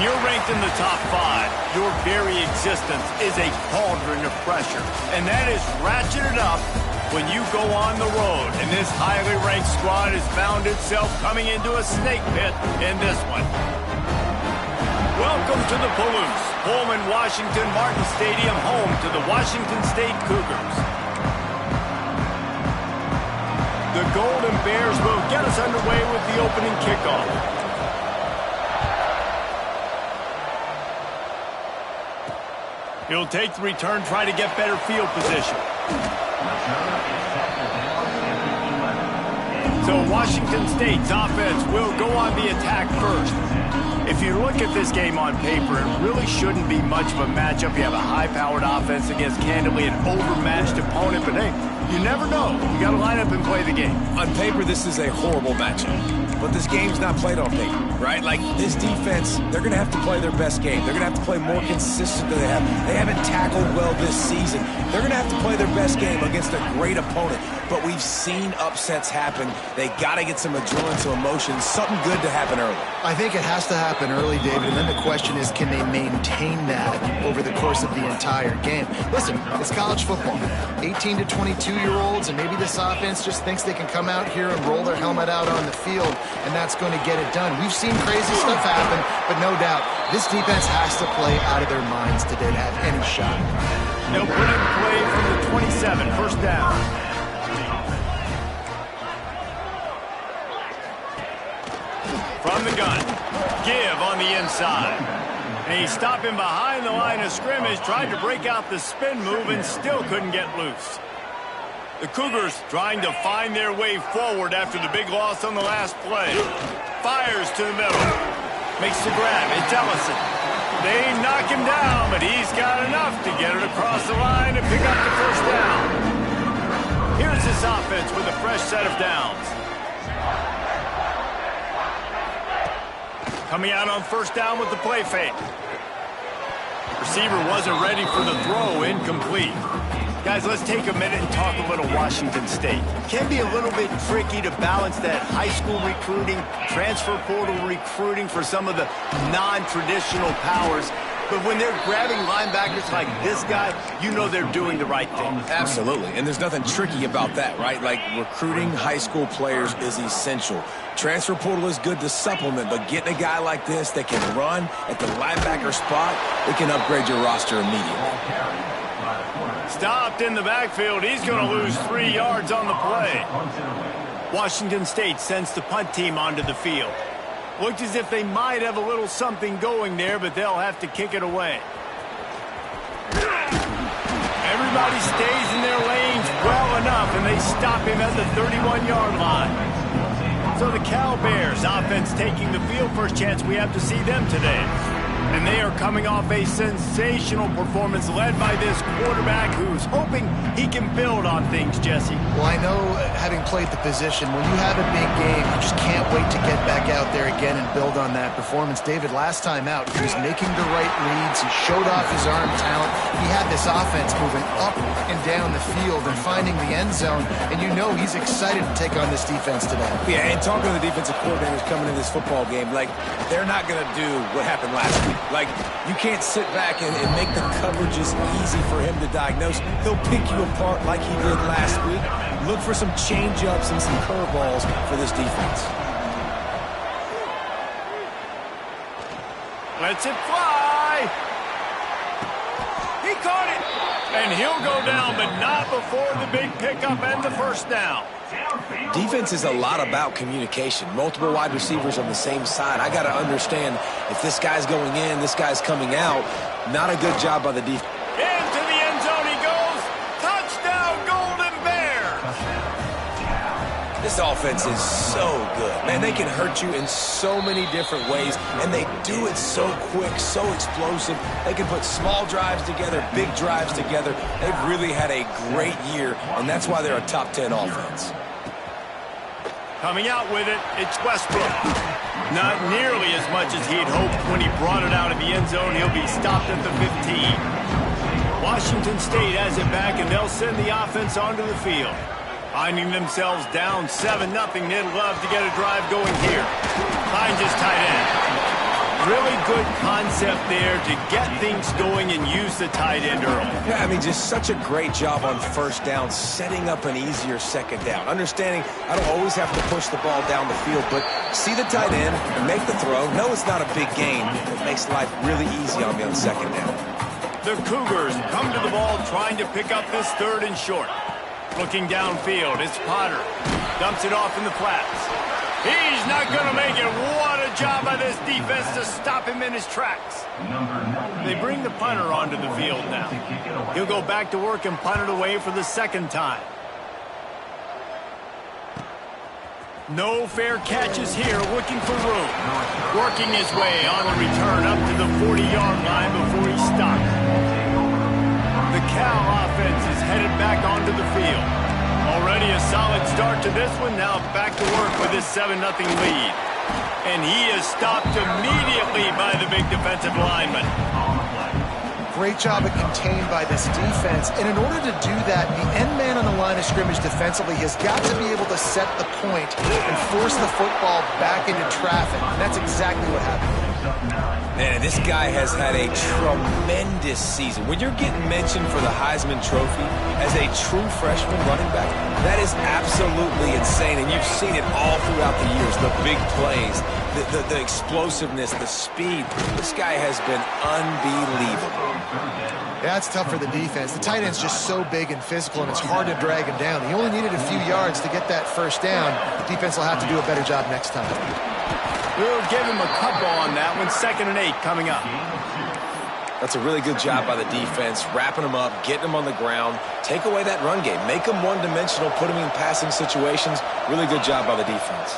When you're ranked in the top 5, your very existence is a cauldron of pressure. And that is ratcheted up when you go on the road. And this highly ranked squad has found itself coming into a snake pit in this one. Welcome to the Palouse, Pullman, Washington Martin Stadium, home to the Washington State Cougars. The Golden Bears will get us underway with the opening kickoff. He'll take the return, try to get better field position. So Washington State's offense will go on the attack first. If you look at this game on paper, it really shouldn't be much of a matchup. You have a high-powered offense against, candidly, an overmatched opponent. But, hey, you never know. You got to line up and play the game. On paper, this is a horrible matchup. But this game's not played on paper, right? Like, this defense, they're going to have to play their best game. They're going to have to play more consistent than they have. They haven't tackled well this season. They're going to have to play their best game against a great opponent. But we've seen upsets happen. They got to get some adrenaline, some emotion, something good to happen early. I think it has to happen early, David, and then the question is, can they maintain that over the course of the entire game? Listen, it's college football. 18 to 22-year-olds, and maybe this offense just thinks they can come out here and roll their helmet out on the field, and that's going to get it done. We've seen crazy stuff happen, but no doubt, this defense has to play out of their minds today to have any shot. They'll put it in play from the 27, first down. From the gun, give on the inside. And he's stopping behind the line of scrimmage, tried to break out the spin move and still couldn't get loose. The Cougars trying to find their way forward after the big loss on the last play. Fires to the middle. Makes the grab. It's Ellison. They knock him down, but he's got enough to get it across the line and pick up the first down. Here's this offense with a fresh set of downs. Coming out on first down with the play fake. Receiver wasn't ready for the throw, incomplete. Guys, let's take a minute and talk a little Washington State. It can be a little bit tricky to balance that high school recruiting, transfer portal recruiting for some of the non-traditional powers. But when they're grabbing linebackers like this guy, you know they're doing the right thing. Absolutely, and there's nothing tricky about that, right? Like, recruiting high school players is essential. Transfer portal is good to supplement, but getting a guy like this that can run at the linebacker spot, it can upgrade your roster immediately. Stopped in the backfield. He's going to lose 3 yards on the play. Washington State sends the punt team onto the field. Looked as if they might have a little something going there, but they'll have to kick it away. Everybody stays in their lanes well enough, and they stop him at the 31-yard line. So the Cal Bears offense taking the field. First chance we have to see them today. And they are coming off a sensational performance led by this quarterback who's hoping he can build on things, Jesse. Well, I know, having played the position, when you have a big game, you just can't wait to get back out there again and build on that performance. David, last time out, he was making the right reads. He showed off his arm talent. He had this offense moving up and down the field and finding the end zone. And you know he's excited to take on this defense today. Yeah, and talking to the defensive coordinators coming into this football game, like, they're not going to do what happened last week. Like, you can't sit back and make the coverages easy for him to diagnose. He'll pick you apart like he did last week. Look for some change-ups and some curveballs for this defense. Lets it fly. He caught it. And he'll go down, but not before the big pickup and the first down. Defense is a lot about communication. Multiple wide receivers on the same side. I got to understand if this guy's going in, this guy's coming out. Not a good job by the defense. Into the end zone he goes. Touchdown, Golden Bears. This offense is so good. Man, they can hurt you in so many different ways, and they do it so quick, so explosive. They can put small drives together, big drives together. They've really had a great year, and that's why they're a top 10 offense. Coming out with it, it's Westbrook. Not nearly as much as he'd hoped when he brought it out of the end zone. He'll be stopped at the 15. Washington State has it back, and they'll send the offense onto the field. Finding themselves down 7-0, they'd love to get a drive going here. Finds his tight end. Really good concept there to get things going and use the tight end early. Yeah, I mean, just such a great job on first down, setting up an easier second down. Understanding I don't always have to push the ball down the field, but see the tight end and make the throw. No, it's not a big gain. It makes life really easy on me on second down. The Cougars come to the ball trying to pick up this third and short. Looking downfield, it's Potter. Dumps it off in the flats. He's not going to make it. What a job by this defense to stop him in his tracks. They bring the punter onto the field now. He'll go back to work and punt it away for the second time. No fair catches here, looking for room. Working his way on the return up to the 40-yard line before he stopped. The Cal offense is headed back onto the field. Already a solid start to this one. Now back to work with his 7-0 lead. And he is stopped immediately by the big defensive lineman. Great job of contained by this defense. And in order to do that, the end man on the line of scrimmage defensively has got to be able to set the point and force the football back into traffic. And that's exactly what happened. Man, this guy has had a tremendous season. When you're getting mentioned for the Heisman Trophy as a true freshman running back, that is absolutely insane. And you've seen it all throughout the years. The big plays, the explosiveness, the speed. This guy has been unbelievable. Yeah, it's tough for the defense. The tight end's just so big and physical, and it's hard to drag him down. He only needed a few yards to get that first down. The defense will have to do a better job next time. We'll give him a couple on that one. 2nd and 8 coming up. That's a really good job by the defense, wrapping them up, getting them on the ground. Take away that run game. Make them one-dimensional, put them in passing situations. Really good job by the defense.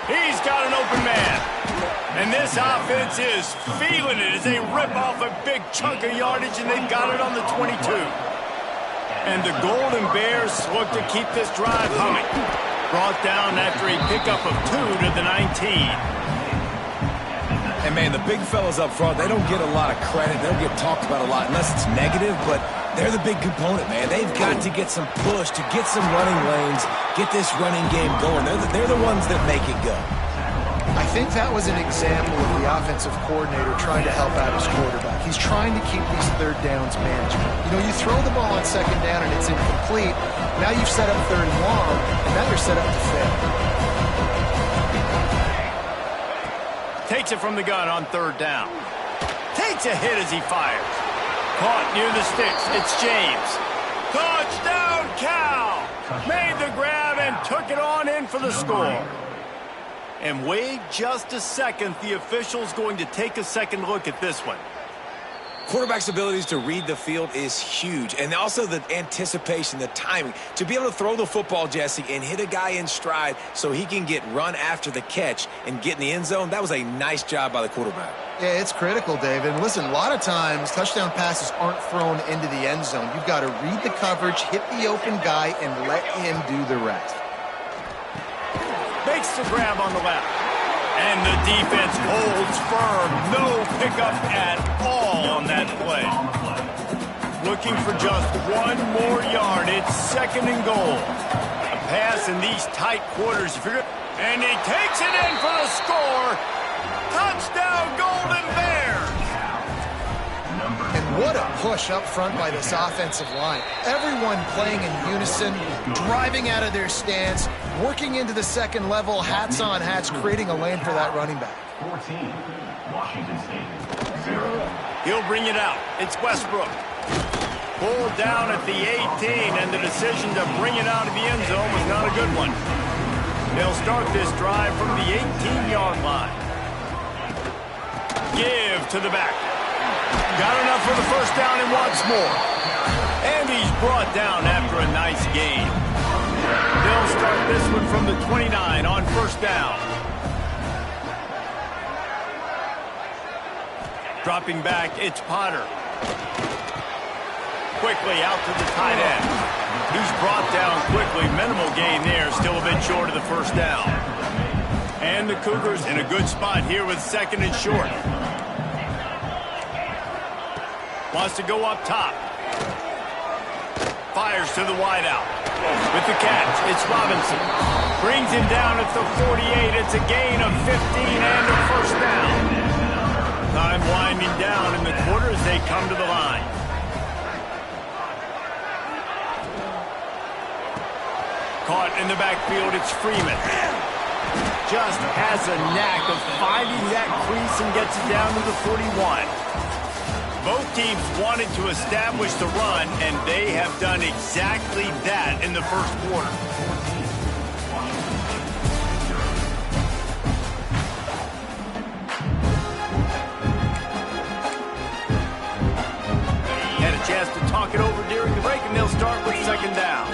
He's got an open man. And this offense is feeling it as they rip off a big chunk of yardage, and they've got it on the 22. And the Golden Bears look to keep this drive humming. Brought down after a pickup of 2 to the 19. And, man, the big fellas up front, they don't get a lot of credit. They don't get talked about a lot unless it's negative, but they're the big component, man. They've got to get some push, to get some running lanes, get this running game going. They're the ones that make it go. I think that was an example of the offensive coordinator trying to help out his quarterback. He's trying to keep these third downs manageable. You know, you throw the ball on second down and it's incomplete. Now you've set up third and long, and now you're set up to fail. Takes it from the gun on 3rd down. Takes a hit as he fires. Caught near the sticks. It's James. Touchdown, Cal! Made the grab and took it on in for the score. And wait just a second. The official's going to take a second look at this one. Quarterback's abilities to read the field is huge. And also the anticipation, the timing. To be able to throw the football, Jesse, and hit a guy in stride so he can get run after the catch and get in the end zone, that was a nice job by the quarterback. Yeah, it's critical, David. And listen, a lot of times touchdown passes aren't thrown into the end zone. You've got to read the coverage, hit the open guy, and let him do the rest. Makes the grab on the left. And the defense holds firm. No pickup at all on that play. Looking for just 1 more yard. It's 2nd and goal. A pass in these tight quarters. And he takes it in for the score. Touchdown, Golden Bears. And what a push up front by this offensive line. Everyone playing in unison, driving out of their stance, working into the second level, hats on hats, creating a lane for that running back. 14, Washington State. 0. He'll bring it out. It's Westbrook. Pulled down at the 18, and the decision to bring it out of the end zone was not a good one. They'll start this drive from the 18-yard line. Give to the back. Got enough for the first down and wants more. And he's brought down after a nice gain. They'll start this one from the 29 on 1st down. Dropping back, it's Potter. Quickly out to the tight end. He's brought down quickly. Minimal gain there, still a bit short of the first down. And the Cougars in a good spot here with 2nd and short. Wants to go up top. Fires to the wideout. With the catch, it's Robinson. Brings him down at the 48. It's a gain of 15 and a first down. Time winding down in the quarter as they come to the line. Caught in the backfield, it's Freeman. Just has a knack of finding that crease and gets it down to the 41. Both teams wanted to establish the run, and they have done exactly that in the first quarter. Had a chance to talk it over during the break, and they'll start with second down.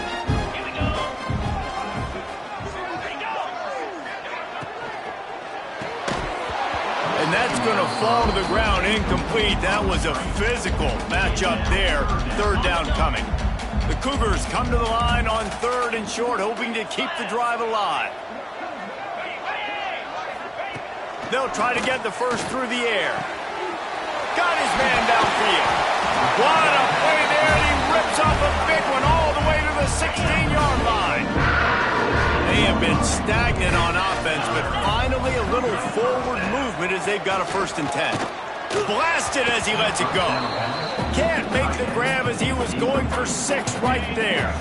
And that's going to fall to the ground incomplete. That was a physical matchup there. Third down coming. The Cougars come to the line on third and short, hoping to keep the drive alive. They'll try to get the first through the air. Got his man downfield. What a play there, and he rips off a big one all the way to the 16-yard line. They have been stagnant on offense, but finally a little forward movement as they've got a 1st and 10. Blasted as he lets it go. Can't make the grab as he was going for 6 right there.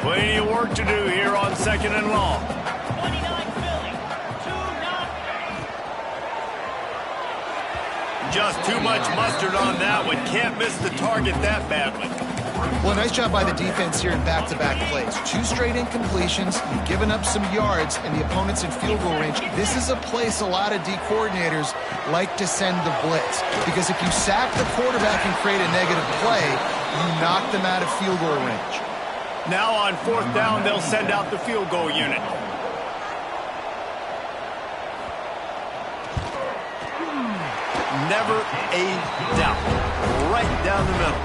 Plenty of work to do here on 2nd and long. Just too much mustard on that one. Can't miss the target that badly. Well, nice job by the defense here in back-to-back plays. 2 straight incompletions, you've given up some yards, and the opponent's in field goal range. This is a place a lot of D coordinators like to send the blitz, because if you sack the quarterback and create a negative play, you knock them out of field goal range. Now on 4th down, they'll send out the field goal unit. Never a doubt. Right down the middle.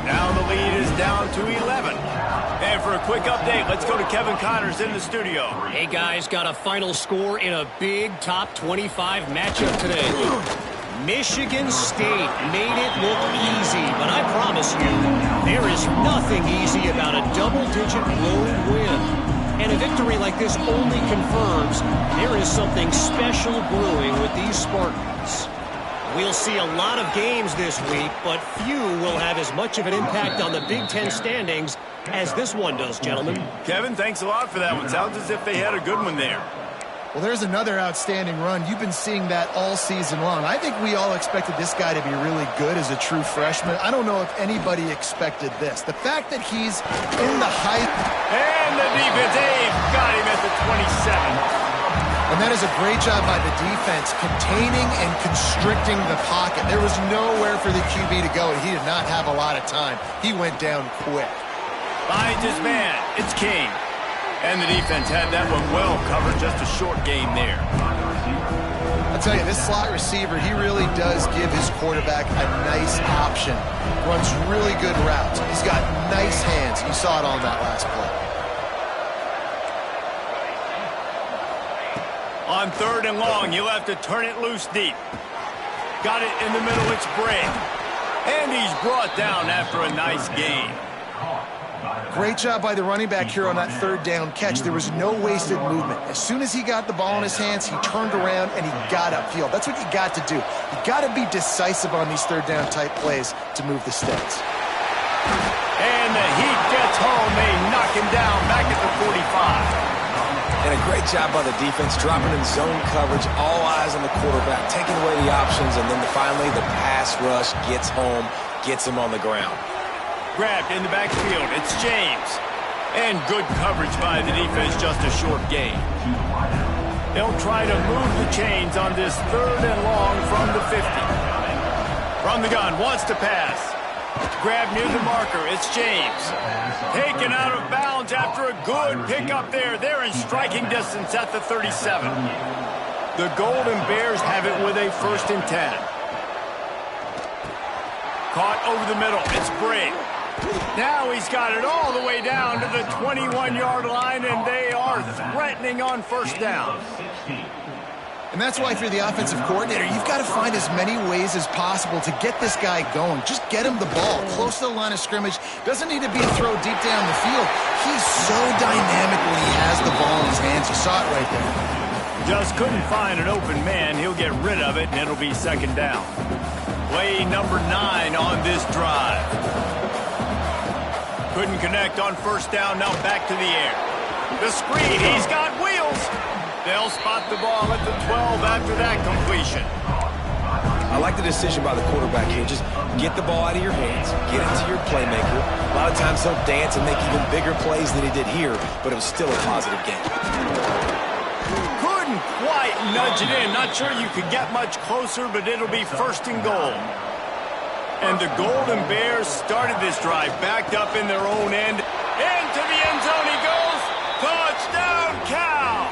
Now the lead is down to 11. And for a quick update, let's go to Kevin Connors in the studio. Hey, guys, got a final score in a big top 25 matchup today. Michigan State made it look easy, but I promise you, there is nothing easy about a double-digit road win. And a victory like this only confirms there is something special brewing with these Spartans. We'll see a lot of games this week, but few will have as much of an impact on the Big Ten standings as this one does, gentlemen. Kevin, thanks a lot for that one. Sounds as if they had a good one there. Well, there's another outstanding run. You've been seeing that all season long. I think we all expected this guy to be really good as a true freshman. I don't know if anybody expected this. The fact that he's in the height. And the defense, Abe got him at the 27. And that is a great job by the defense, containing and constricting the pocket. There was nowhere for the QB to go, and he did not have a lot of time. He went down quick. Finds his man. It's King. And the defense had that one well covered. Just a short game there. I'll tell you, this slot receiver, he really does give his quarterback a nice option. Runs really good routes. He's got nice hands. You saw it on that last play. On 3rd and long, you'll have to turn it loose deep. Got it in the middle, it's Bray. And he's brought down after a nice gain. Great job by the running back here on that 3rd down catch. There was no wasted movement. As soon as he got the ball in his hands, he turned around and he got upfield. That's what you got to do. You got to be decisive on these 3rd down type plays to move the sticks. And the heat gets home. They knock him down back at the 45. And a great job by the defense, dropping in zone coverage, all eyes on the quarterback, taking away the options, and then finally the pass rush gets home, gets him on the ground. Grabbed in the backfield, it's James. And good coverage by the defense, just a short gain. They'll try to move the chains on this 3rd and long from the 50. From the gun, wants to pass. Grabbed near the marker, it's James. Taken out of bounds after a good pickup there. They're in striking distance at the 37. The Golden Bears have it with a 1st and 10. Caught over the middle, it's Bray. Now he's got it all the way down to the 21-yard line, and they are threatening on 1st down. And that's why if you're the offensive coordinator, you've got to find as many ways as possible to get this guy going. Just get him the ball close to the line of scrimmage. Doesn't need to be a throw deep down the field. He's so dynamic when he has the ball in his hands. You saw it right there. Just couldn't find an open man. He'll get rid of it, and it'll be second down. Play number 9 on this drive. Couldn't connect on first down. Now back to the air. The screen. He's got wheels. They'll spot the ball at the 12 after that completion. I like the decision by the quarterback here. Just get the ball out of your hands, get it to your playmaker. A lot of times he'll dance and make even bigger plays than he did here, but it was still a positive game. Couldn't quite nudge it in. Not sure you could get much closer, but it'll be first and goal. And the Golden Bears started this drive backed up in their own end. Into the end zone he goes. Touchdown, Cal!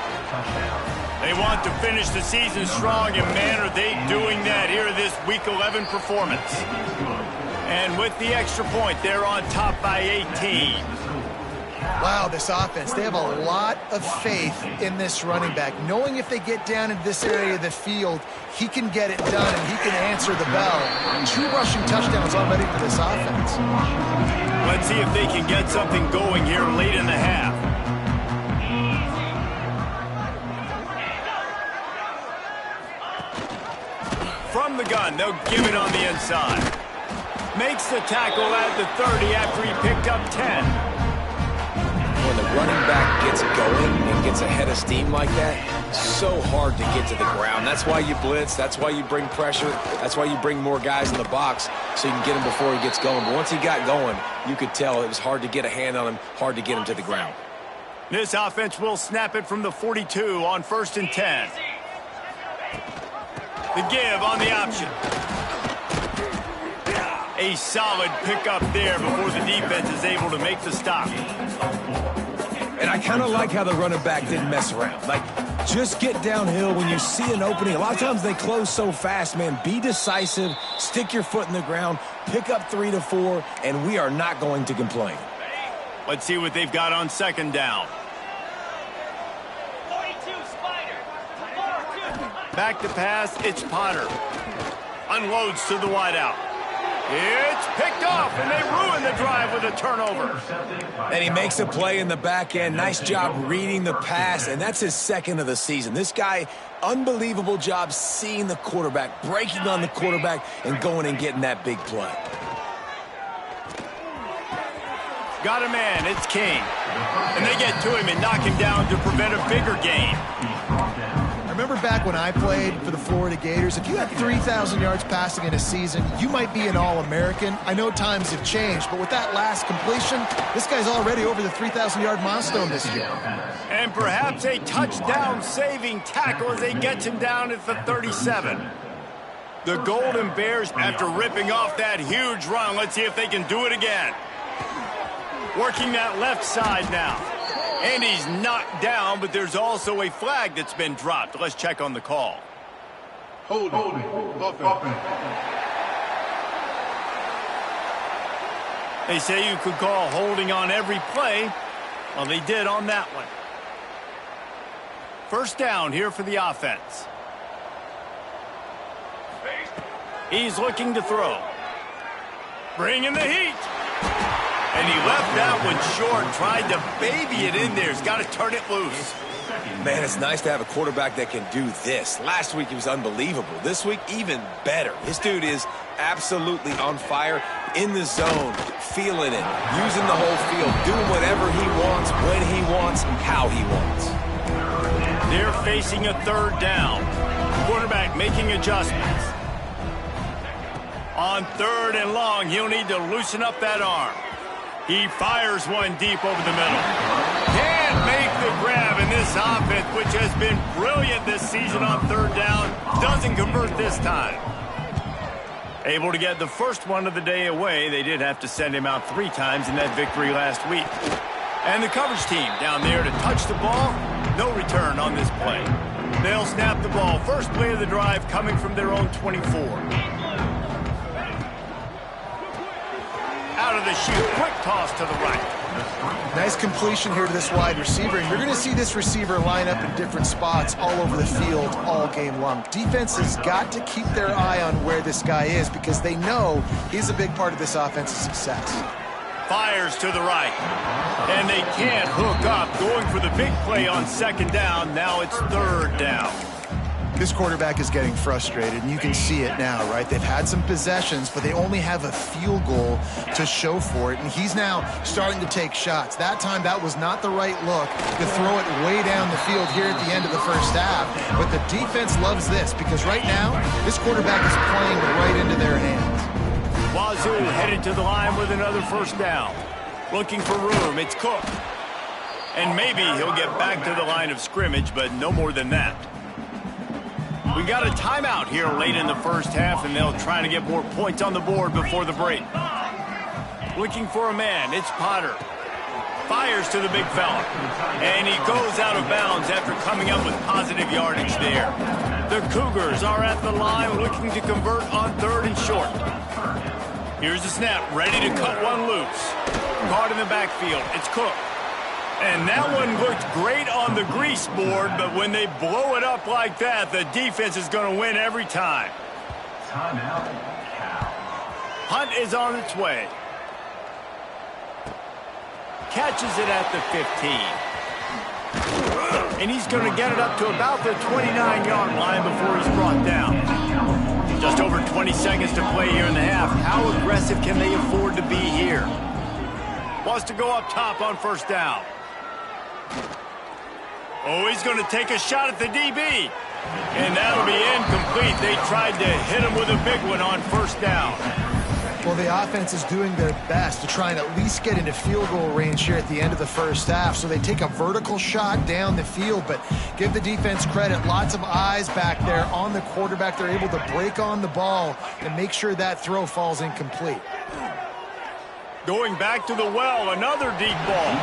They want to finish the season strong, and man, are they doing that here in this Week 11 performance. And with the extra point, they're on top by 18. Wow, this offense, they have a lot of faith in this running back. Knowing if they get down in this area of the field, he can get it done and he can answer the bell. 2 rushing touchdowns already for this offense. Let's see if they can get something going here late in the half. From the gun, they'll give it on the inside. Makes the tackle at the 30 after he picked up 10. When the running back gets going and gets ahead of steam like that, so hard to get to the ground. That's why you blitz. That's why you bring pressure. That's why you bring more guys in the box so you can get him before he gets going. But once he got going, you could tell it was hard to get a hand on him, hard to get him to the ground. This offense will snap it from the 42 on 1st and 10. The give on the option. A solid pickup there before the defense is able to make the stop. And I kind of like how the running back didn't mess around. Like, just get downhill when you see an opening. A lot of times they close so fast, man. Be decisive, stick your foot in the ground, pick up 3 to 4, and we are not going to complain. Let's see what they've got on second down. Back to pass, it's Potter. Unloads to the wideout. It's picked off, and they ruin the drive with a turnover. And he makes a play in the back end. Nice job reading the pass, and that's his 2nd of the season. This guy, unbelievable job seeing the quarterback, breaking on the quarterback, and going and getting that big play. Got a man, it's King. And they get to him and knock him down to prevent a bigger gain. Remember back when I played for the Florida Gators, if you had 3,000 yards passing in a season, you might be an All-American. I know times have changed, but with that last completion, this guy's already over the 3,000-yard milestone this year. And perhaps a touchdown-saving tackle as they get him down at the 37. The Golden Bears, after ripping off that huge run, let's see if they can do it again. Working that left side now. And he's knocked down, but there's also a flag that's been dropped. Let's check on the call. Holding. They say you could call holding on every play. Well, they did on that one. First down here for the offense. He's looking to throw. Bringing the heat. And he left that one short, tried to baby it in there. He's got to turn it loose. Man, it's nice to have a quarterback that can do this. Last week he was unbelievable. This week, even better. This dude is absolutely on fire, in the zone, feeling it, using the whole field, doing whatever he wants, when he wants, how he wants. They're facing a 3rd down. Quarterback making adjustments. On 3rd and long, he'll need to loosen up that arm. He fires one deep over the middle. Can't make the grab in this offense, which has been brilliant this season on 3rd down. Doesn't convert this time. Able to get the first one of the day away. They did have to send him out 3 times in that victory last week. And the coverage team down there to touch the ball. No return on this play. They'll snap the ball. First play of the drive coming from their own 24. Out of the chute, quick toss to the right. Nice completion here to this wide receiver. And you're going to see this receiver line up in different spots all over the field all game long. Defense has got to keep their eye on where this guy is because they know he's a big part of this offense's success. Fires to the right. And they can't hook up. Going for the big play on second down. Now it's third down. This quarterback is getting frustrated, and you can see it now, right? They've had some possessions, but they only have a field goal to show for it, and he's now starting to take shots. That time, that was not the right look to throw it way down the field here at the end of the first half, but the defense loves this because right now, this quarterback is playing right into their hands. Wazzu headed to the line with another first down. Looking for room, it's Cook. And maybe he'll get back to the line of scrimmage, but no more than that. We got a timeout here late in the first half, and they'll try to get more points on the board before the break. Looking for a man, it's Potter. Fires to the big fella. And he goes out of bounds after coming up with positive yardage there. The Cougars are at the line looking to convert on third and short. Here's the snap, ready to cut one loose. Caught in the backfield, it's Cook. And that one looked great on the grease board, but when they blow it up like that, the defense is going to win every time. Timeout. Hunt is on its way. Catches it at the 15. And he's going to get it up to about the 29-yard line before he's brought down. Just over 20 seconds to play here in the half. How aggressive can they afford to be here? Wants to go up top on first down. Oh, he's going to take a shot at the DB. And that'll be incomplete. They tried to hit him with a big one on first down. Well, the offense is doing their best to try and at least get into field goal range here at the end of the first half. So they take a vertical shot down the field, but give the defense credit. Lots of eyes back there on the quarterback. They're able to break on the ball and make sure that throw falls incomplete. Going back to the well, another deep ball.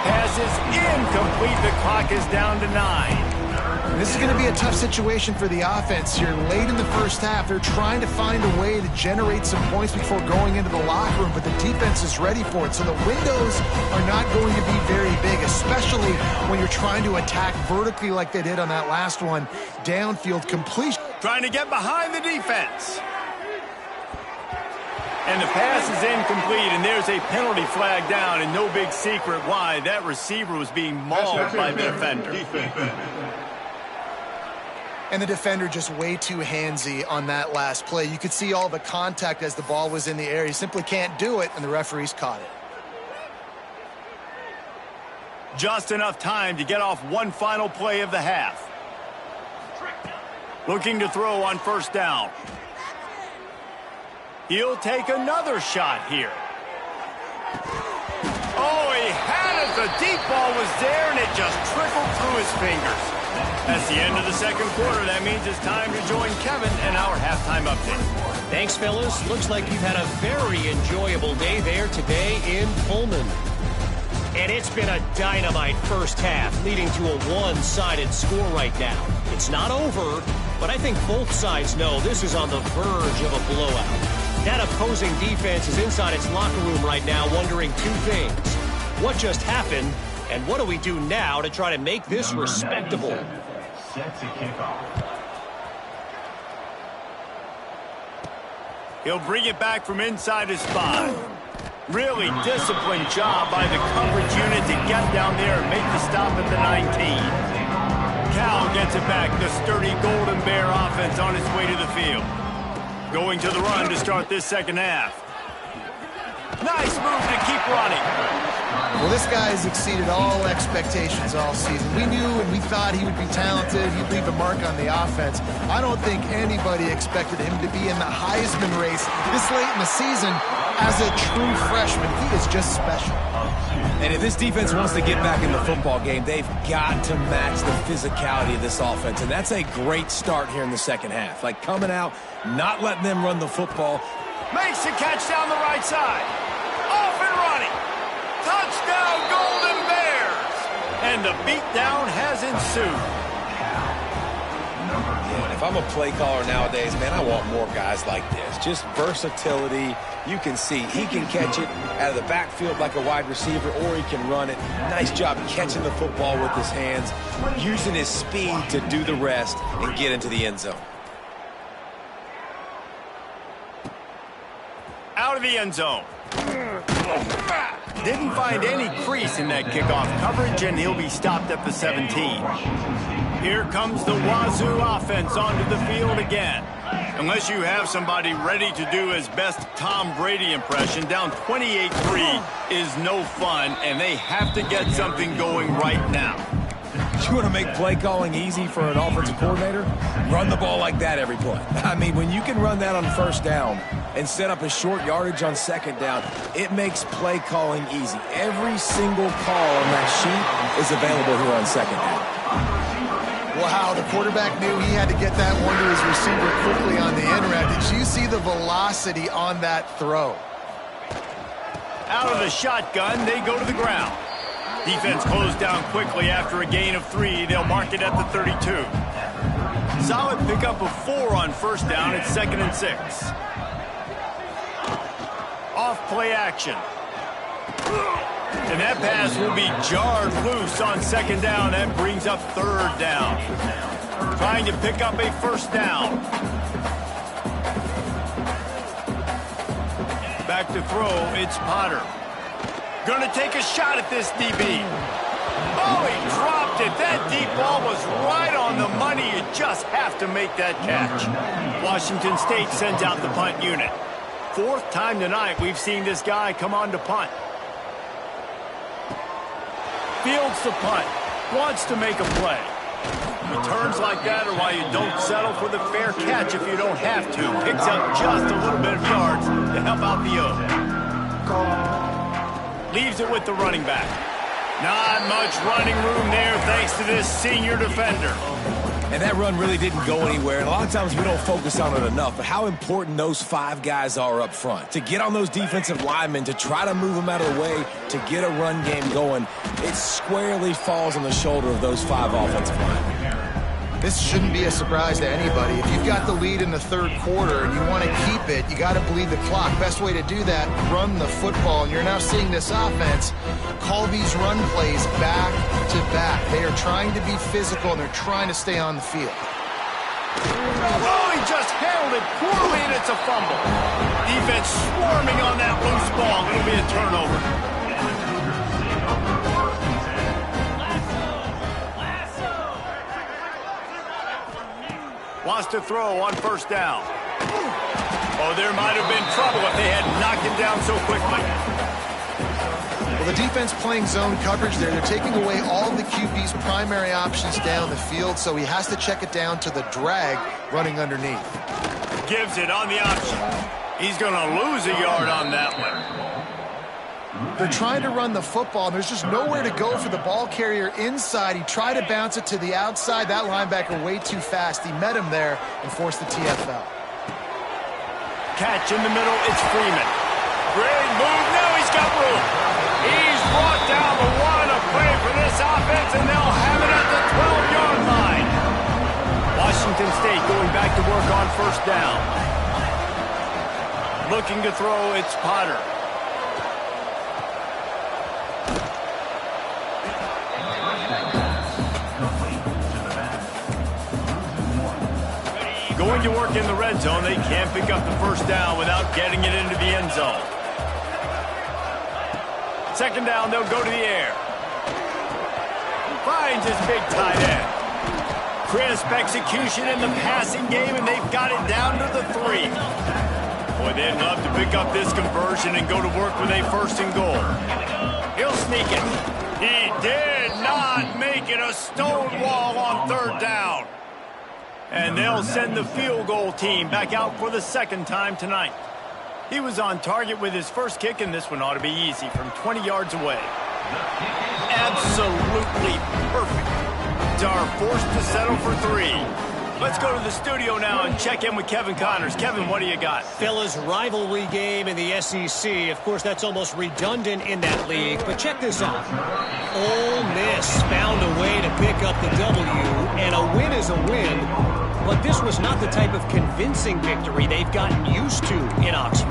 Pass is incomplete. The clock is down to 9. This is going to be a tough situation for the offense here. Late in the first half, they're trying to find a way to generate some points before going into the locker room, but the defense is ready for it. So the windows are not going to be very big, especially when you're trying to attack vertically like they did on that last one. Downfield completion. Trying to get behind the defense. And the pass is incomplete, and there's a penalty flag down, and no big secret why. That receiver was being mauled by the defender. And the defender just way too handsy on that last play. You could see all the contact as the ball was in the air. He simply can't do it, and the referees caught it. Just enough time to get off one final play of the half. Looking to throw on first down. He'll take another shot here. Oh, he had it. The deep ball was there, and it just trickled through his fingers. That's the end of the second quarter. That means it's time to join Kevin and our halftime update. Thanks, fellas. Looks like you've had a very enjoyable day there today in Pullman. And it's been a dynamite first half, leading to a one-sided score right now. It's not over, but I think both sides know this is on the verge of a blowout. That opposing defense is inside its locker room right now wondering two things. What just happened, and what do we do now to try to make this respectable? Set to kick off. He'll bring it back from inside his spot. Really disciplined job by the coverage unit to get down there and make the stop at the 19. Cal gets it back. The sturdy Golden Bear offense on its way to the field. Going to the run to start this second half. Nice move to keep running. Well, this guy has exceeded all expectations all season. We knew and we thought he would be talented. He'd leave a mark on the offense. I don't think anybody expected him to be in the Heisman race this late in the season as a true freshman. He is just special. And if this defense wants to get back in the football game, they've got to match the physicality of this offense. And that's a great start here in the second half. Like coming out, not letting them run the football. Makes the catch down the right side. Off and running. Touchdown, Golden Bears. And the beatdown has ensued. again. If I'm a play caller nowadays, man, I want more guys like this. Just versatility. You can see he can catch it out of the backfield like a wide receiver, or he can run it. Nice job catching the football with his hands, using his speed to do the rest and get into the end zone. Out of the end zone. Didn't find any crease in that kickoff coverage, and he'll be stopped at the 17. Here comes the Wazzu offense onto the field again. Unless you have somebody ready to do his best Tom Brady impression, down 28-3 is no fun, and they have to get something going right now. You want to make play calling easy for an offensive coordinator? Run the ball like that every play. I mean, when you can run that on first down and set up a short yardage on second down, it makes play calling easy. Every single call on that sheet is available here on second down. Wow, the quarterback knew he had to get that one to his receiver quickly on the in route. Did you see the velocity on that throw? Out of the shotgun, they go to the ground. Defense closed down quickly after a gain of 3. They'll mark it at the 32. Solid pickup of 4 on first down. It's 2nd and 6. Off play action. And that pass will be jarred loose on second down. That brings up 3rd down. Trying to pick up a first down. Back to throw, it's Potter. Gonna take a shot at this DB. Oh, he dropped it. That deep ball was right on the money. You just have to make that catch. Washington State sends out the punt unit. 4th time tonight we've seen this guy come on to punt. Fields the punt. Wants to make a play. Returns like that are why you don't settle for the fair catch if you don't have to. Picks up just a little bit of yards to help out the O. Leaves it with the running back. Not much running room there thanks to this senior defender. And that run really didn't go anywhere. And a lot of times we don't focus on it enough, but how important those 5 guys are up front. To get on those defensive linemen, to try to move them out of the way, to get a run game going, it squarely falls on the shoulder of those 5 offensive linemen. This shouldn't be a surprise to anybody. If you've got the lead in the 3rd quarter and you want to keep it, you got to bleed the clock. Best way to do that, run the football. And you're now seeing this offense call these run plays back to back. They are trying to be physical, and they're trying to stay on the field. Oh, he just handled it poorly, and it's a fumble. Defense swarming on that loose ball. It'll be a turnover. Wants to throw on first down. Oh, there might have been trouble if they had knocked him down so quickly. Well, the defense playing zone coverage there. They're taking away all of the QB's primary options down the field, so he has to check it down to the drag running underneath. Gives it on the option. He's going to lose a yard on that one. They're trying to run the football, and there's just nowhere to go for the ball carrier inside. He tried to bounce it to the outside. That linebacker way too fast. He met him there and forced the TFL. Catch in the middle. It's Freeman. Great move. Now he's got room. He's brought down the one. A play for this offense, and they'll have it at the 12-yard line. Washington State going back to work on first down. Looking to throw. It's Potter. Going to work in the red zone. They can't pick up the first down without getting it into the end zone. 2nd down, they'll go to the air. Finds his big tight end. Crisp execution in the passing game, and they've got it down to the 3. Boy, they'd love to pick up this conversion and go to work with a 1st and goal. He'll sneak it. He did not make it. A stone wall on 3rd down. And they'll send the field goal team back out for the 2nd time tonight. He was on target with his first kick, and this one ought to be easy from 20 yards away. Absolutely perfect. Are forced to settle for 3. Let's go to the studio now and check in with Kevin Connors. Kevin, what do you got? Fellas, rivalry game in the SEC. Of course, that's almost redundant in that league. But check this out. Ole Miss found a way to pick up the W, and a win is a win, but this was not the type of convincing victory they've gotten used to in Oxford.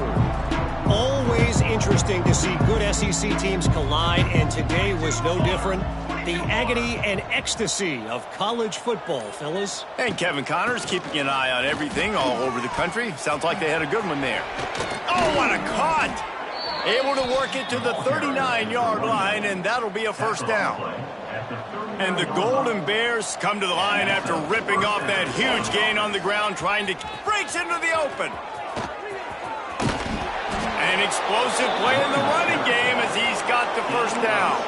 Always interesting to see good SEC teams collide, and today was no different. The agony and ecstasy of college football, fellas. And Kevin Connors keeping an eye on everything all over the country. Sounds like they had a good one there. Oh, what a cut! Able to work it to the 39-yard line, and that'll be a first down. And the Golden Bears come to the line after ripping off that huge gain on the ground, trying to breaks into the open. An explosive play in the running game as he's got the first down.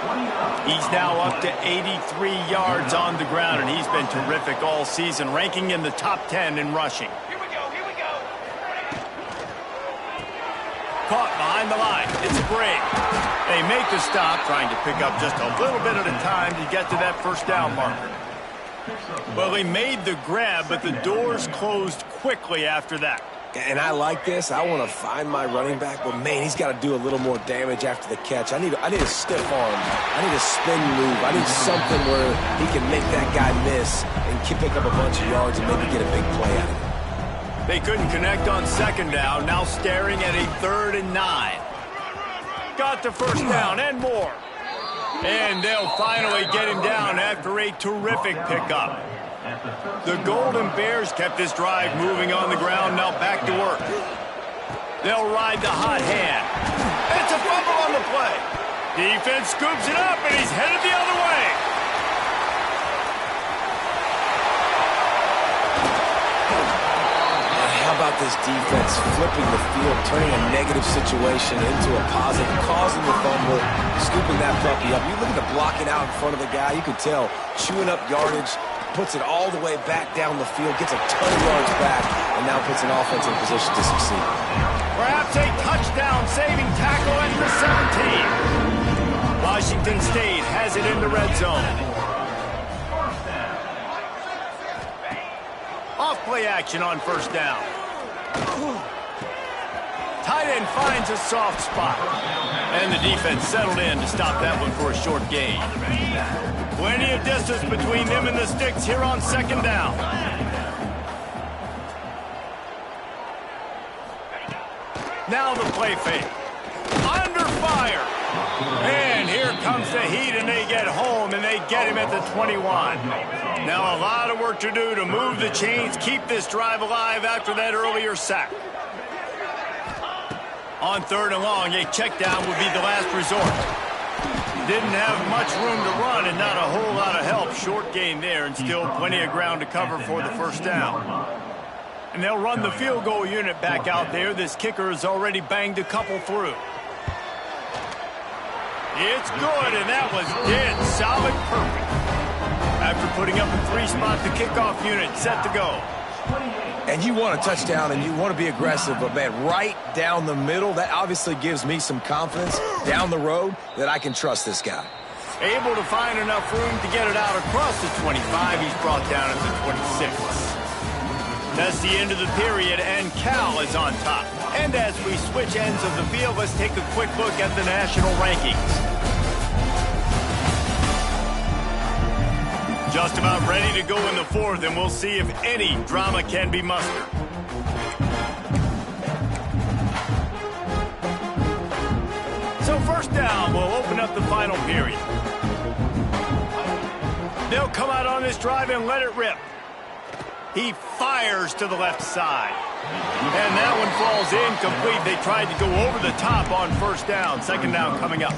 He's now up to 83 yards on the ground, and he's been terrific all season, ranking in the top 10 in rushing. Here we go. Caught behind the line. It's a break. They make the stop, trying to pick up just a little bit at a time to get to that first down marker. Well, they made the grab, but the doors closed quickly after that. And I like this. I want to find my running back, but man, he's got to do a little more damage after the catch. I need a stiff arm. I need a spin move. I need something where he can make that guy miss and pick up a bunch of yards and maybe get a big play out of it. They couldn't connect on second down, now staring at a 3rd and 9. Got the first down and more. And they'll finally get him down after a terrific pickup. The Golden Bears kept this drive moving on the ground, now back to work. They'll ride the hot hand. It's a fumble on the play. Defense scoops it up, and he's headed the other way. How about this defense flipping the field, turning a negative situation into a positive, causing the fumble, scooping that puppy up. You look at the blocking out in front of the guy, you can tell, chewing up yardage, puts it all the way back down the field, gets a ton of yards back, and now puts an offense in position to succeed. Perhaps a touchdown-saving tackle at the 17. Washington State has it in the red zone. Off-play action on first down. Tight end finds a soft spot. And the defense settled in to stop that one for a short gain. Plenty of distance between them and the sticks here on second down. Now the play fake. Under fire. And here comes the heat, and they get home, and they get him at the 21. Now a lot of work to do to move the chains, keep this drive alive after that earlier sack. On 3rd and long, a check down would be the last resort. Didn't have much room to run and not a whole lot of help. Short gain there and still plenty of ground to cover for the first down. And they'll run the field goal unit back out there. This kicker has already banged a couple through. It's good, and that was dead solid perfect. After putting up a 3-spot, the kickoff unit set to go. And you want a touchdown, and you want to be aggressive, but, man, right down the middle, that obviously gives me some confidence down the road that I can trust this guy. Able to find enough room to get it out across the 25. He's brought down at the 26. That's the end of the period, and Cal is on top. And as we switch ends of the field, let's take a quick look at the national rankings. Just about ready to go in the 4th, and we'll see if any drama can be mustered. So first down, we'll open up the final period. They'll come out on this drive and let it rip. He fires to the left side. And that one falls incomplete. They tried to go over the top on first down. Second down coming up.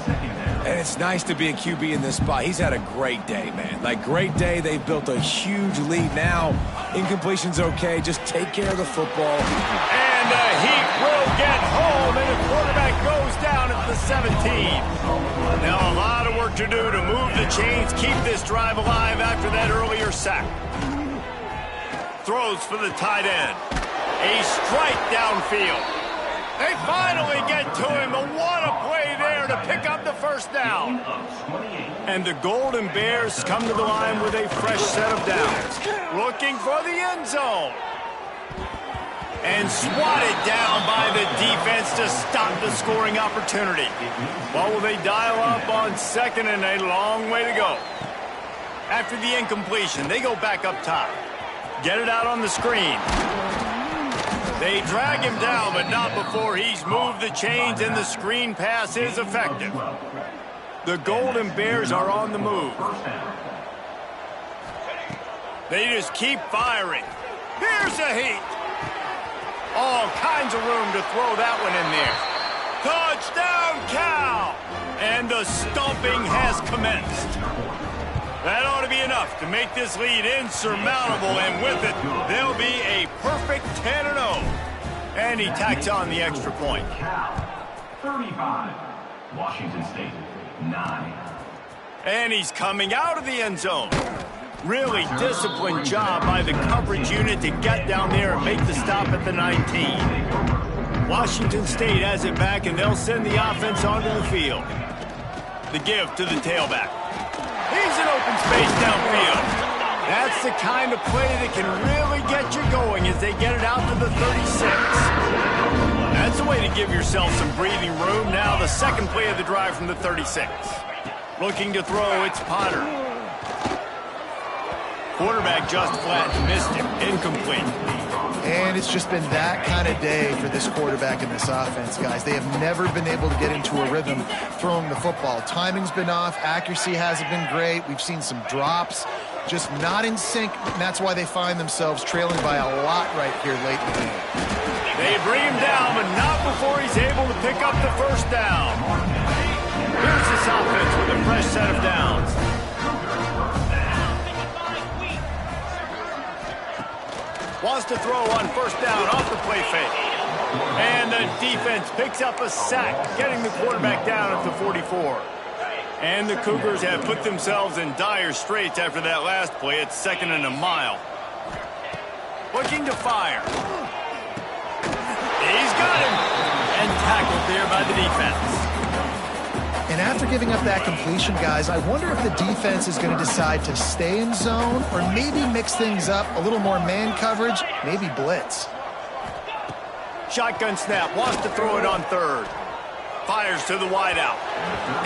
And it's nice to be a QB in this spot. He's had a great day, man. Like, great day. They've built a huge lead now. Incompletion's okay. Just take care of the football. And he will get home, and the quarterback goes down at the 17. Now a lot of work to do to move the chains, keep this drive alive after that earlier sack. Throws for the tight end. A strike downfield. They finally get to him, but what a play there to pick up the first down. And the Golden Bears come to the line with a fresh set of downs. Looking for the end zone. And swatted down by the defense to stop the scoring opportunity. What will they dial up on second, and a long way to go? After the incompletion, they go back up top. Get it out on the screen. They drag him down, but not before he's moved the chains and the screen pass is effective. The Golden Bears are on the move. They just keep firing. Here's a heat. All kinds of room to throw that one in there. Touchdown, Cal! And the stomping has commenced. That ought to be enough to make this lead insurmountable, and with it, they'll be a perfect 10-0. And he tacks on the extra point. Cal, 35. Washington State, 9. And he's coming out of the end zone. Really disciplined job by the coverage unit to get down there and make the stop at the 19. Washington State has it back, and they'll send the offense onto the field. The give to the tailback. He's in open space downfield. That's the kind of play that can really get you going as they get it out to the 36. That's a way to give yourself some breathing room. Now the second play of the drive from the 36. Looking to throw, it's Potter. Quarterback just flat missed him. Incomplete. And it's just been that kind of day for this quarterback and this offense, guys. They have never been able to get into a rhythm throwing the football. Timing's been off. Accuracy hasn't been great. We've seen some drops. Just not in sync, and that's why they find themselves trailing by a lot right here late in the game. They bring him down, but not before he's able to pick up the first down. Here's this offense with a fresh set of downs. Wants to throw on first down off the play fake. And the defense picks up a sack, getting the quarterback down at the 44. And the Cougars have put themselves in dire straits after that last play. It's 2nd and a mile. Looking to fire. He's got him. And tackled there by the defense. And after giving up that completion, guys, I wonder if the defense is going to decide to stay in zone or maybe mix things up, a little more man coverage, maybe blitz. Shotgun snap, wants to throw it on third. Fires to the wideout.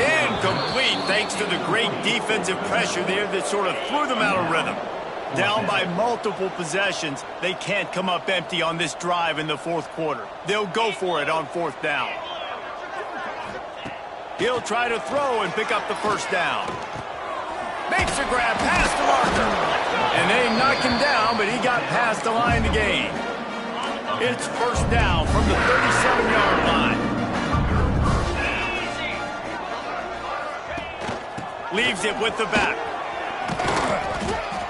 Incomplete thanks to the great defensive pressure there that sort of threw them out of rhythm. Down by multiple possessions, they can't come up empty on this drive in the fourth quarter. They'll go for it on fourth down. He'll try to throw and pick up the first down. Makes a grab past the marker. And they knock him down, but he got past the line to gain. It's first down from the 37-yard line. Leaves it with the back.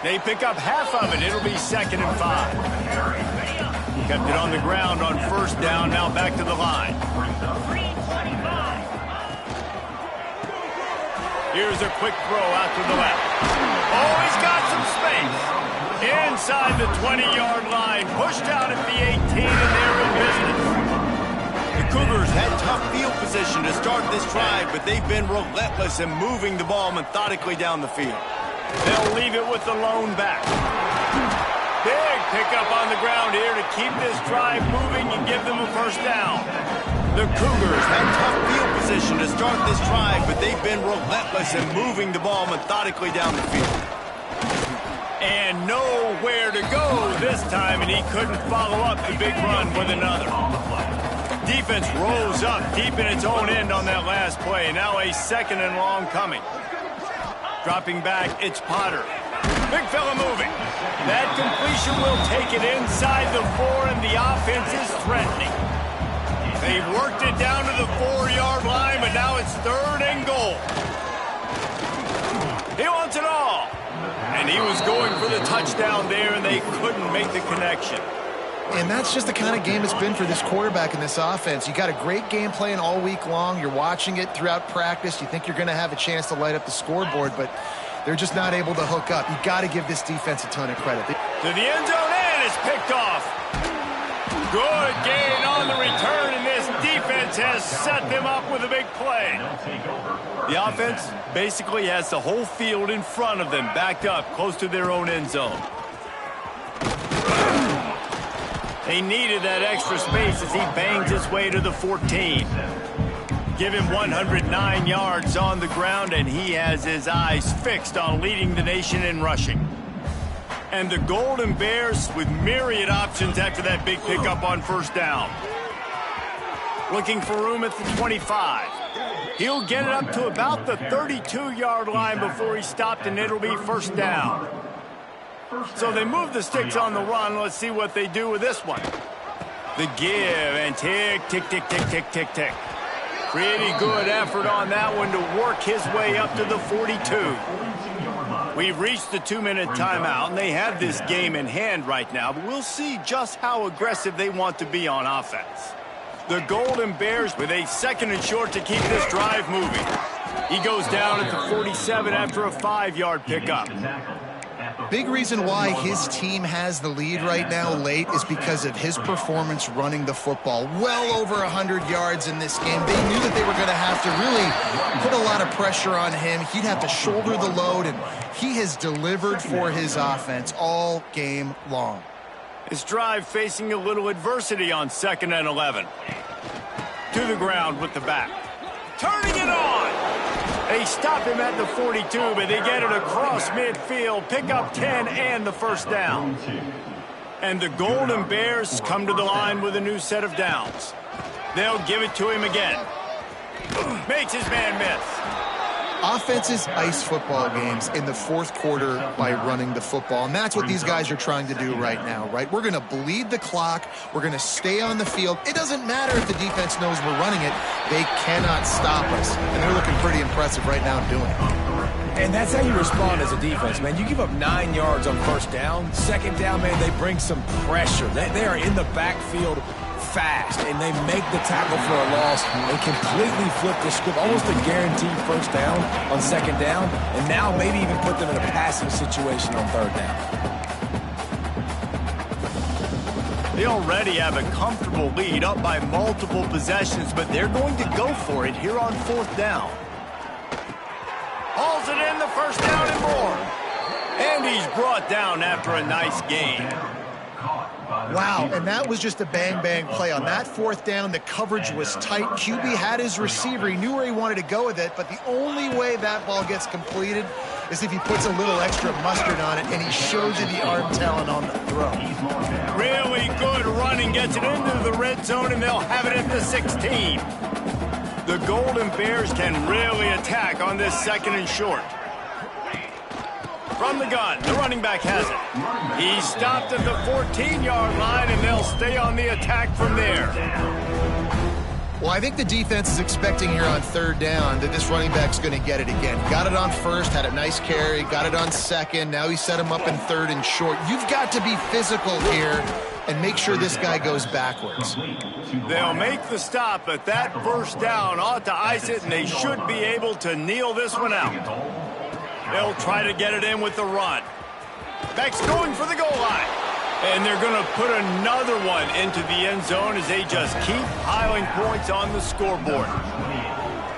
They pick up half of it. It'll be 2nd and 5. Kept it on the ground on first down. Now back to the line. Here's a quick throw out to the left. Oh, he's got some space. Inside the 20-yard line. Pushed out at the 18, and they're in business. The Cougars had tough field position to start this drive, but they've been relentless in moving the ball methodically down the field. They'll leave it with the lone back. Big pickup on the ground here to keep this drive moving and give them a first down. The Cougars had tough field position to start this drive, but they've been relentless in moving the ball methodically down the field. And nowhere to go this time, and he couldn't follow up the big run with another. Defense rolls up deep in its own end on that last play. Now a 2nd and long coming. Dropping back, it's Potter. Big fella moving. That completion will take it inside the 4, and the offense is threatening. They've worked it down to the 4-yard line, but now it's 3rd and goal. He wants it all. And he was going for the touchdown there, and they couldn't make the connection. And that's just the kind of game it's been for this quarterback and this offense. You got a great game plan all week long. You're watching it throughout practice. You think you're going to have a chance to light up the scoreboard, but they're just not able to hook up. You got to give this defense a ton of credit. To the end zone, and it's picked off. Good gain on the return, and this defense has set them up with a big play. The offense basically has the whole field in front of them, backed up close to their own end zone. They needed that extra space as he bangs his way to the 14. give him 109 yards on the ground, and he has his eyes fixed on leading the nation in rushing. And the Golden Bears with myriad options after that big pickup on first down. Looking for room at the 25. He'll get it up to about the 32-yard line before he's stopped, and it'll be first down. So they move the sticks on the run. Let's see what they do with this one. The give and tick, tick, tick, tick, tick, tick, tick. Pretty good effort on that one to work his way up to the 42. We've reached the 2-minute timeout, and they have this game in hand right now, but we'll see just how aggressive they want to be on offense. The Golden Bears with a 2nd and short to keep this drive moving. He goes down at the 47 after a 5-yard pickup. Big reason why his team has the lead right now late is because of his performance running the football. Well over 100 yards in this game. They knew that they were going to have to really put a lot of pressure on him. He'd have to shoulder the load, and he has delivered for his offense all game long. His drive facing a little adversity on 2nd and 11. To the ground with the back. Turning it on! They stop him at the 42, but they get it across midfield. Pick up 10 and the first down. And the Golden Bears come to the line with a new set of downs. They'll give it to him again. Makes his man miss. Offenses ice football games in the 4th quarter by running the football, and that's what these guys are trying to do right now, right? We're going to bleed the clock. We're going to stay on the field. It doesn't matter if the defense knows we're running it. They cannot stop us, and they're looking pretty impressive right now doing it. And that's how you respond as a defense, man. You give up 9 yards on first down. 2nd down, man, they bring some pressure. They are in the backfield fast, and they make the tackle for a loss and completely flip the script, almost a guaranteed first down on 2nd down, and now maybe even put them in a passing situation on 3rd down. They already have a comfortable lead up by multiple possessions, but they're going to go for it here on 4th down. Hauls it in, the first down and more. And he's brought down after a nice gain. Wow, and that was just a bang-bang play. On that 4th down, the coverage was tight. QB had his receiver. He knew where he wanted to go with it, but the only way that ball gets completed is if he puts a little extra mustard on it, and he shows you the arm talent on the throw. Really good running, gets it into the red zone, and they'll have it at the 16. The Golden Bears can really attack on this 2nd and short. From the gun, the running back has it. He's stopped at the 14-yard line, and they'll stay on the attack from there. Well, I think the defense is expecting here on 3rd down that this running back's going to get it again. Got it on 1st, had a nice carry, got it on 2nd. Now he set him up in 3rd and short. You've got to be physical here and make sure this guy goes backwards. They'll make the stop, but that first down ought to ice it, and they should be able to kneel this one out. They'll try to get it in with the run. Back's going for the goal line. And they're going to put another one into the end zone as they just keep piling points on the scoreboard.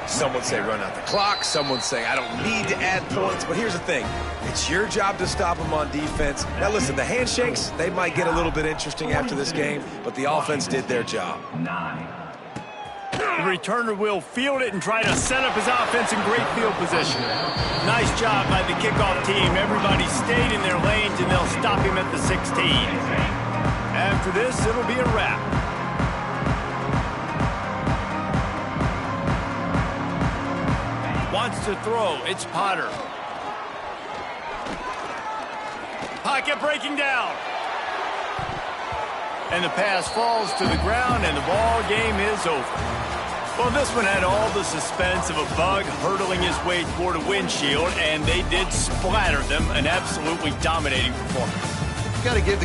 Some would say run out the clock. Some would say I don't need to add points. But here's the thing. It's your job to stop them on defense. Now, listen, the handshakes, they might get a little bit interesting after this game, but the offense did their job. The returner will field it and try to set up his offense in great field position. Nice job by the kickoff team. Everybody stayed in their lanes, and they'll stop him at the 16. After this, it'll be a wrap. Wants to throw. It's Potter. Pocket breaking down. And the pass falls to the ground, and the ball game is over. Well, this one had all the suspense of a bug hurtling his way toward a windshield, and they did splatter them. An absolutely dominating performance. Got to give the